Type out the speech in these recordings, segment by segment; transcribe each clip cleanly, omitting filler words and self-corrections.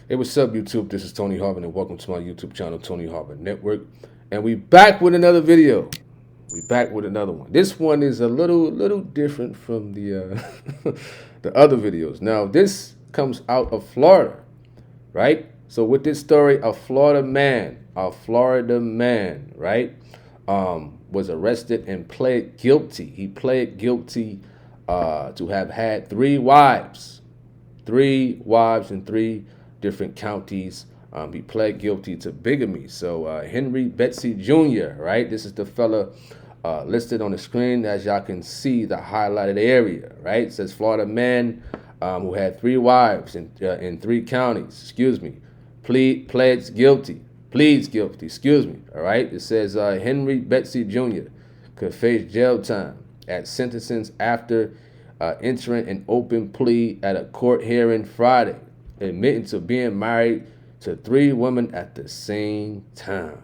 Hey, what's up, YouTube? This is Tony Harvin, and welcome to my YouTube channel, Tony Harvin Network. And we back with another video. We back with another one. This one is a little different from the the other videos. Now, this comes out of Florida, right? So with this story, a Florida man, right, was arrested and pled guilty. He pled guilty to have had three wives in three different counties. He pled guilty to bigamy. So Henry Betsey Jr., right? This is the fella listed on the screen. As y'all can see, the highlighted area, right? It says Florida man who had three wives in three counties, pleads guilty, all right? It says Henry Betsey Jr. could face jail time at sentencing after entering an open plea at a court hearing Friday, admitting to being married to three women at the same time.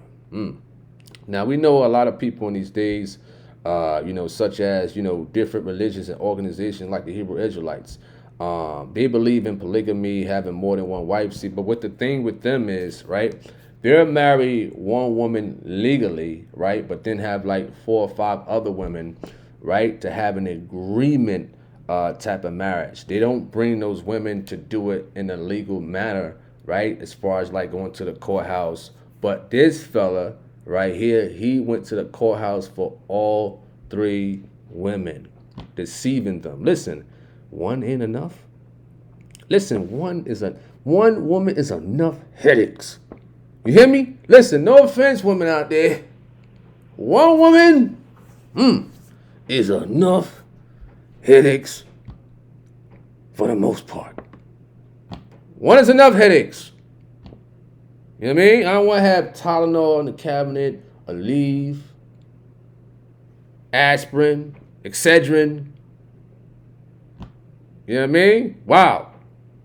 Now, we know a lot of people in these days, such as, different religions and organizations like the Hebrew Israelites. They believe in polygamy, having more than one wife. See, but what the thing with them is, right, they're married one woman legally, right, but then have like 4 or 5 other women, right, to have an agreement type of marriage. They don't bring those women to do it in a legal manner, right, as far as like going to the courthouse. But this fella right here, he went to the courthouse for all three women, deceiving them. Listen, one ain't enough. Listen, one woman is enough headaches. You hear me? Listen, no offense, women out there. One woman is enough headaches for the most part. One is enough headaches. You know what I mean? I don't want to have Tylenol in the cabinet, Aleve, aspirin, Excedrin. You know what I mean? Wow.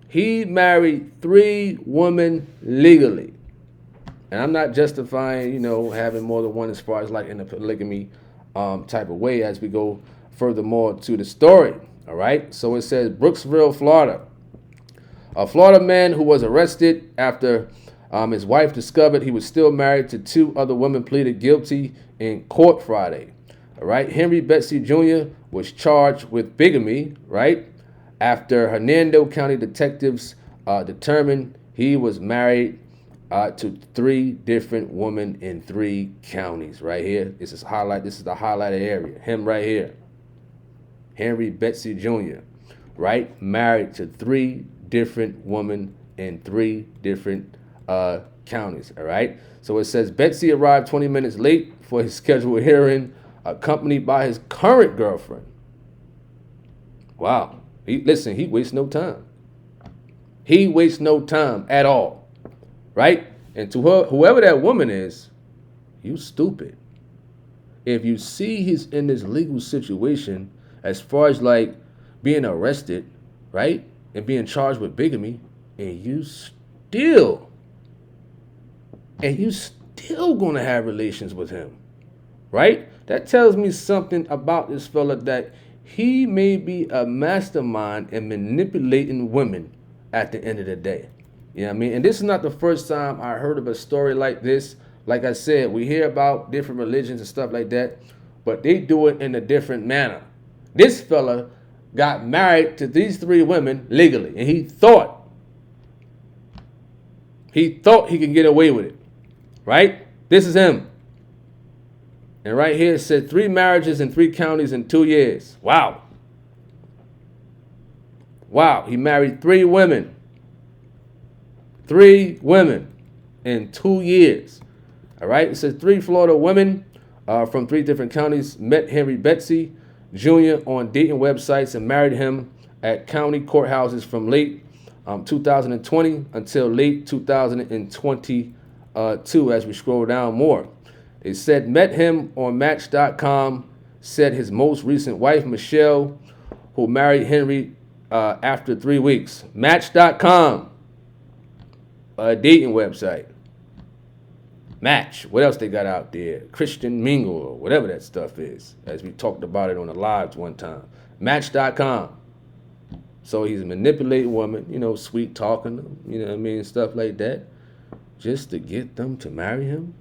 He married 3 women legally. And I'm not justifying, having more than one as far as like in a polygamy type of way as we go furthermore to the story. All right. So it says Brooksville, Florida. A Florida man who was arrested after his wife discovered he was still married to 2 other women pleaded guilty in court Friday. All right. Henry Betsey Jr. was charged with bigamy, right, after Hernando County detectives determined he was married to 3 different women in 3 counties. Right here. This is the highlighted area. Him right here. Henry Betsey Jr., right? Married to 3 different women in 3 different counties, all right? So it says Betsey arrived 20 minutes late for his scheduled hearing, accompanied by his current girlfriend. Wow. He wastes no time. He wastes no time at all, right? And to her, whoever that woman is, you stupid. If you see he's in this legal situation, as far as like being arrested, right, and being charged with bigamy, and you still gonna have relations with him, right? That tells me something about this fella, that he may be a mastermind in manipulating women at the end of the day. You know what I mean? And this is not the first time I heard of a story like this. Like I said, we hear about different religions and stuff like that, but they do it in a different manner. This fella got married to these 3 women legally, and he thought he could get away with it, right? This is him. And right here it said 3 marriages in 3 counties in 2 years. Wow. Wow, he married 3 women. 3 women in 2 years. All right, it says 3 Florida women from 3 different counties met Henry Betsey Jr. on dating websites and married him at county courthouses from late 2020 until late 2022 as we scroll down more. They said met him on Match.com, said his most recent wife, Michelle, who married Henry after 3 weeks. Match.com, a dating website. Match. What else they got out there? Christian Mingle or whatever that stuff is, as we talked about it on the lives one time. Match.com. So he's manipulating women, sweet talking them, what I mean, stuff like that, just to get them to marry him.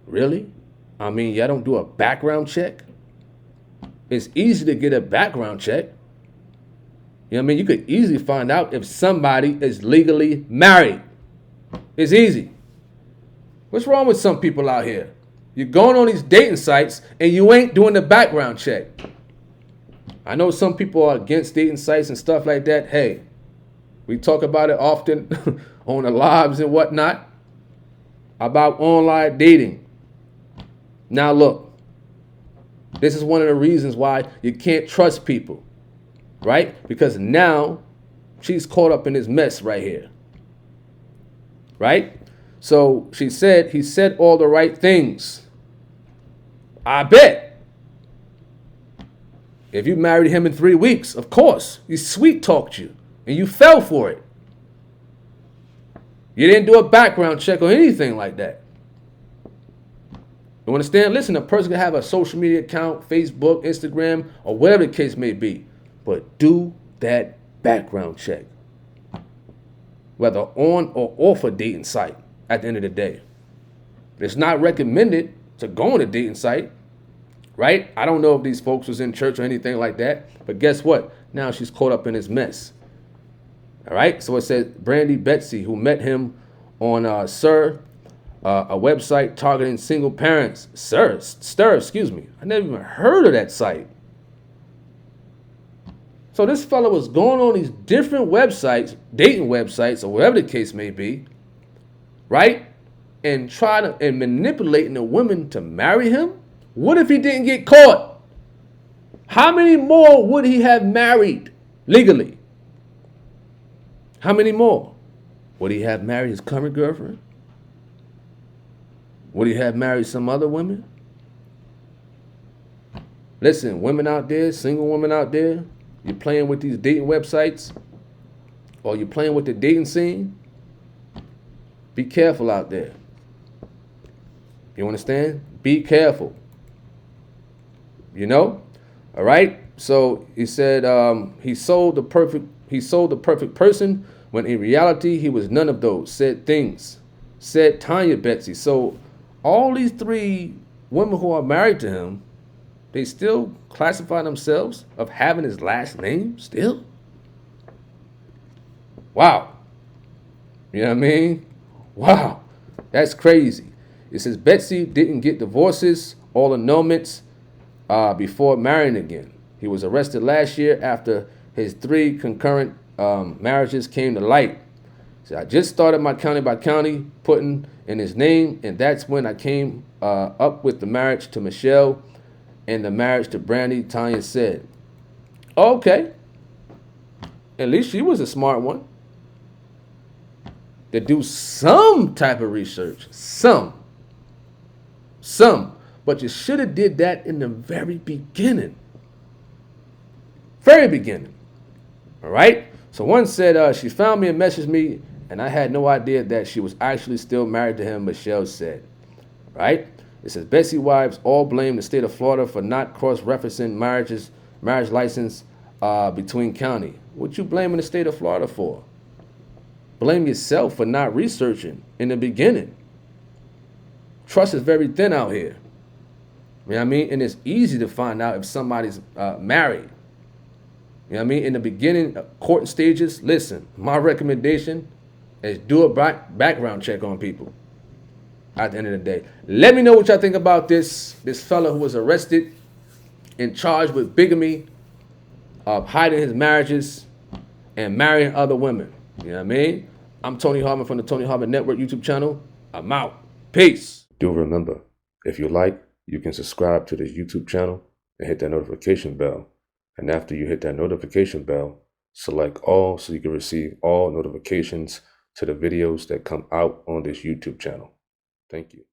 Really? I mean, y'all don't do a background check? It's easy to get a background check. You know what I mean? You could easily find out if somebody is legally married. It's easy. What's wrong with some people out here? You're going on these dating sites and you ain't doing the background check. I know some people are against dating sites and stuff like that. Hey, we talk about it often on the lives and whatnot about online dating. Now look, this is one of the reasons why you can't trust people, right? Because now she's caught up in this mess right here, right? So he said all the right things. I bet. If you married him in 3 weeks, of course, he sweet talked you and you fell for it. You didn't do a background check or anything like that. You understand? Listen, a person can have a social media account, Facebook, Instagram, or whatever the case may be, but do that background check. Whether on or off a dating site at the end of the day. It's not recommended to go on a dating site, right? I don't know if these folks was in church or anything like that, but guess what? Now she's caught up in this mess. All right, so it says Betsey, who met him on a website targeting single parents. Excuse me. I never even heard of that site. So this fella was going on these different websites, dating websites, or whatever the case may be, right? And manipulating the women to marry him. What if he didn't get caught? How many more would he have married legally? How many more? Would he have married his current girlfriend? Would he have married some other women? Listen, women out there, single women out there, you're playing with these dating websites or you're playing with the dating scene, be careful out there. You understand? Be careful. All right? So he said he sold the perfect person when in reality he was none of those said things, said Tanya Betsey. So all these 3 women who are married to him, they still classify themselves of having his last name still? Wow. You know what I mean? Wow. That's crazy. It says Betsey didn't get divorces or annulments before marrying again. He was arrested last year after his 3 concurrent marriages came to light. So I just started my county by county putting in his name, and that's when I came up with the marriage to Michelle and the marriage to Brandy, Tanya said. Okay. At least she was a smart one. To do some type of research. Some. But you should have did that in the very beginning. Very beginning. All right? So one said she found me and messaged me, and I had no idea that she was actually still married to him, Michelle said. Right? It says Betsey wives all blame the state of Florida for not cross-referencing marriage license between county. What you blaming the state of Florida for? Blame yourself for not researching in the beginning. Trust is very thin out here. You know what I mean? And it's easy to find out if somebody's married. You know what I mean? In the beginning, court stages, listen, my recommendation is do a background check on people at the end of the day. Let me know what y'all think about this fella who was arrested and charged with bigamy, hiding his marriages, and marrying other women. You know what I mean? I'm Tony Harvin from the Tony Harvin Network YouTube channel. I'm out. Peace. Do remember, if you like, you can subscribe to this YouTube channel and hit that notification bell. And after you hit that notification bell, select all so you can receive all notifications to the videos that come out on this YouTube channel. Thank you.